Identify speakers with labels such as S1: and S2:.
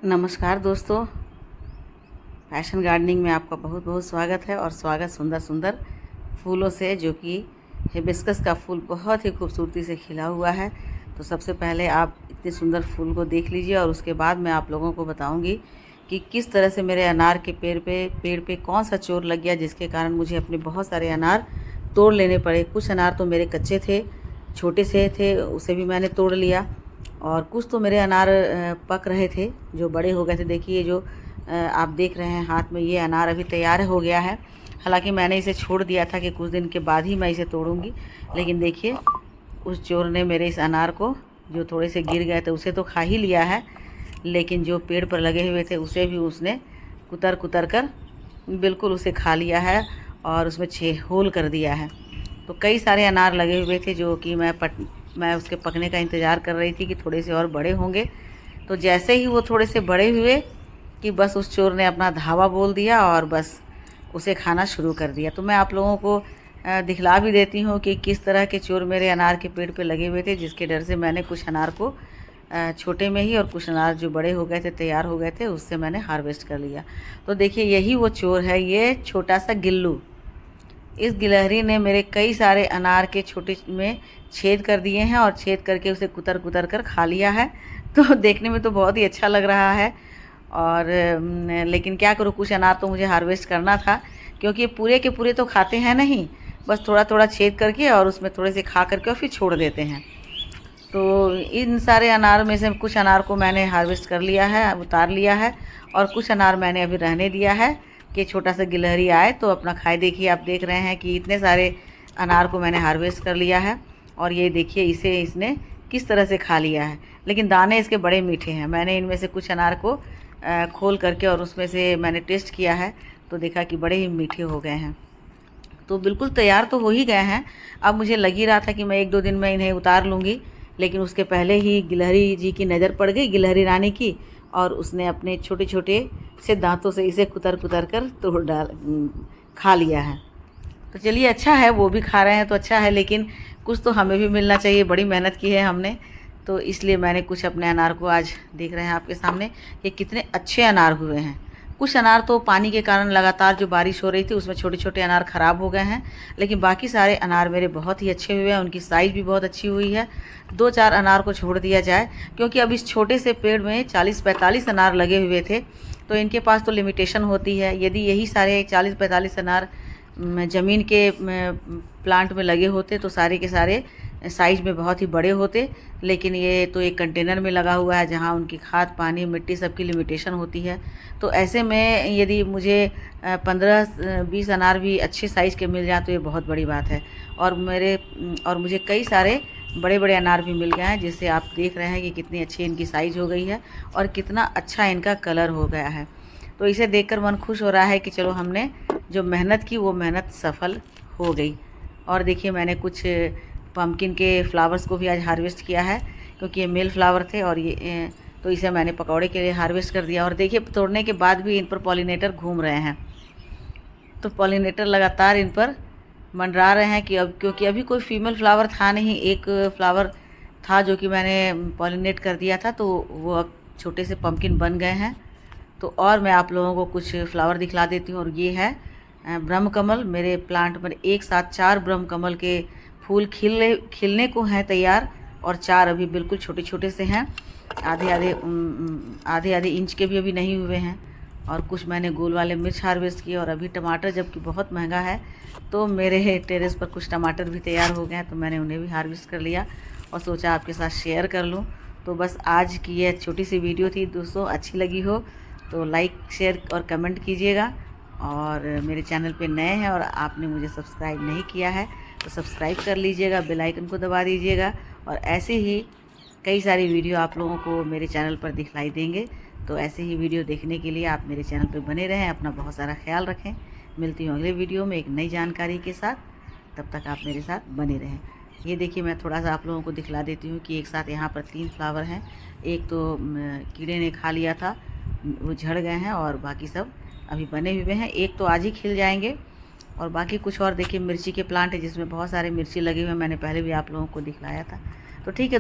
S1: नमस्कार दोस्तों, fashion gardening में आपका बहुत बहुत स्वागत है। और स्वागत सुंदर सुंदर फूलों से, जो कि हिबिस्कस का फूल बहुत ही खूबसूरती से खिला हुआ है। तो सबसे पहले आप इतने सुंदर फूल को देख लीजिए और उसके बाद मैं आप लोगों को बताऊंगी कि किस तरह से मेरे अनार के पेड़ पे कौन सा चोर लग गया, जिसके कारण मुझे अपने बहुत सारे अनार तोड़ लेने पड़े। कुछ अनार तो मेरे कच्चे थे, छोटे से थे, उसे भी मैंने तोड़ लिया। और कुछ तो मेरे अनार पक रहे थे, जो बड़े हो गए थे। देखिए जो आप देख रहे हैं हाथ में, ये अनार अभी तैयार हो गया है। हालांकि मैंने इसे छोड़ दिया था कि कुछ दिन के बाद ही मैं इसे तोड़ूंगी, लेकिन देखिए उस चोर ने मेरे इस अनार को, जो थोड़े से गिर गए थे, उसे तो खा ही लिया है, लेकिन जो पेड़ पर लगे हुए थे उसे भी उसने कुतर कुतर कर बिल्कुल उसे खा लिया है और उसमें 6 होल कर दिया है। तो कई सारे अनार लगे हुए थे, जो कि मैं उसके पकने का इंतज़ार कर रही थी कि थोड़े से और बड़े होंगे। तो जैसे ही वो थोड़े से बड़े हुए कि बस उस चोर ने अपना धावा बोल दिया और बस उसे खाना शुरू कर दिया। तो मैं आप लोगों को दिखला भी देती हूँ कि किस तरह के चोर मेरे अनार के पेड़ पे लगे हुए थे, जिसके डर से मैंने कुछ अनार को छोटे में ही, और कुछ अनार जो बड़े हो गए थे, तैयार हो गए थे, उससे मैंने हार्वेस्ट कर लिया। तो देखिए यही वो चोर है, ये छोटा सा गिल्लू। इस गिलहरी ने मेरे कई सारे अनार के छोटे में छेद कर दिए हैं और छेद करके उसे कुतर कुतर कर खा लिया है। तो देखने में तो बहुत ही अच्छा लग रहा है। और लेकिन क्या करूँ, कुछ अनार तो मुझे हार्वेस्ट करना था, क्योंकि ये पूरे के पूरे तो खाते हैं नहीं, बस थोड़ा थोड़ा छेद करके और उसमें थोड़े से खा करके और फिर छोड़ देते हैं। तो इन सारे अनार में से कुछ अनार को मैंने हार्वेस्ट कर लिया है, उतार लिया है, और कुछ अनार मैंने अभी रहने दिया है कि छोटा सा गिलहरी आए तो अपना खाए। देखिए आप देख रहे हैं कि इतने सारे अनार को मैंने हार्वेस्ट कर लिया है, और ये देखिए इसे इसने किस तरह से खा लिया है। लेकिन दाने इसके बड़े मीठे हैं। मैंने इनमें से कुछ अनार को खोल करके और उसमें से मैंने टेस्ट किया है, तो देखा कि बड़े ही मीठे हो गए हैं। तो बिल्कुल तैयार तो हो ही गए हैं। अब मुझे लग ही रहा था कि मैं 1-2 दिन में इन्हें उतार लूँगी, लेकिन उसके पहले ही गिलहरी जी की नज़र पड़ गई, गिलहरी रानी की, और उसने अपने छोटे छोटे से दांतों से इसे कुतर कुतर कर खा लिया है। तो चलिए अच्छा है, वो भी खा रहे हैं तो अच्छा है, लेकिन कुछ तो हमें भी मिलना चाहिए। बड़ी मेहनत की है हमने, तो इसलिए मैंने कुछ अपने अनार को, आज देख रहे हैं आपके सामने कि कितने अच्छे अनार हुए हैं। कुछ अनार तो पानी के कारण, लगातार जो बारिश हो रही थी उसमें छोटे छोटे अनार ख़राब हो गए हैं, लेकिन बाकी सारे अनार मेरे बहुत ही अच्छे हुए हैं। उनकी साइज़ भी बहुत अच्छी हुई है। 2-4 अनार को छोड़ दिया जाए, क्योंकि अब इस छोटे से पेड़ में 40-45 अनार लगे हुए थे, तो इनके पास तो लिमिटेशन होती है। यदि यही सारे 40-45 अनार ज़मीन के प्लांट में लगे होते तो सारे के सारे साइज़ में बहुत ही बड़े होते, लेकिन ये तो एक कंटेनर में लगा हुआ है, जहाँ उनकी खाद, पानी, मिट्टी सबकी लिमिटेशन होती है। तो ऐसे में यदि मुझे 15-20 अनार भी अच्छे साइज़ के मिल जाए तो ये बहुत बड़ी बात है। और मुझे कई सारे बड़े बड़े अनार भी मिल गए हैं, जिससे आप देख रहे हैं कि कितनी अच्छी इनकी साइज़ हो गई है और कितना अच्छा इनका कलर हो गया है। तो इसे देखकर मन खुश हो रहा है कि चलो हमने जो मेहनत की वो मेहनत सफल हो गई। और देखिए मैंने कुछ पम्पकिन के फ्लावर्स को भी आज हार्वेस्ट किया है, क्योंकि ये मेल फ्लावर थे, और ये तो इसे मैंने पकौड़े के लिए हार्वेस्ट कर दिया। और देखिए तोड़ने के बाद भी इन पर पॉलिनेटर घूम रहे हैं, तो पॉलिनेटर लगातार इन पर मंडरा रहे हैं कि अब, क्योंकि अभी कोई फीमेल फ्लावर था नहीं, एक फ्लावर था जो कि मैंने पॉलिनेट कर दिया था, तो वो अब छोटे से पम्पकिन बन गए हैं। तो और मैं आप लोगों को कुछ फ्लावर दिखला देती हूँ। और ये है ब्रह्म कमल। मेरे प्लांट पर एक साथ 4 ब्रह्म कमल के फूल खिलने को हैं तैयार, और 4 अभी बिल्कुल छोटे छोटे से हैं, आधे आधे इंच के भी अभी नहीं हुए हैं। और कुछ मैंने गोल वाले मिर्च हार्वेस्ट किए। और अभी टमाटर, जबकि बहुत महंगा है, तो मेरे टेरेस पर कुछ टमाटर भी तैयार हो गए हैं, तो मैंने उन्हें भी हार्वेस्ट कर लिया और सोचा आपके साथ शेयर कर लूँ। तो बस आज की ये छोटी सी वीडियो थी दोस्तों, अच्छी लगी हो तो लाइक, शेयर और कमेंट कीजिएगा। और मेरे चैनल पे नए हैं और आपने मुझे सब्सक्राइब नहीं किया है तो सब्सक्राइब कर लीजिएगा, बेल आइकन को दबा दीजिएगा। और ऐसे ही कई सारी वीडियो आप लोगों को मेरे चैनल पर दिखलाई देंगे, तो ऐसे ही वीडियो देखने के लिए आप मेरे चैनल पर बने रहें। अपना बहुत सारा ख्याल रखें। मिलती हूँ अगले वीडियो में एक नई जानकारी के साथ, तब तक आप मेरे साथ बने रहें। ये देखिए मैं थोड़ा सा आप लोगों को दिखला देती हूँ कि एक साथ यहाँ पर 3 फ्लावर हैं। एक तो कीड़े ने खा लिया था, वो झड़ गए हैं, और बाकी सब अभी बने हुए हैं। एक तो आज ही खिल जाएंगे, और बाकी कुछ और देखिए मिर्ची के प्लांट है, जिसमें बहुत सारे मिर्ची लगे हुए हैं। मैंने पहले भी आप लोगों को दिखलाया था। तो ठीक है।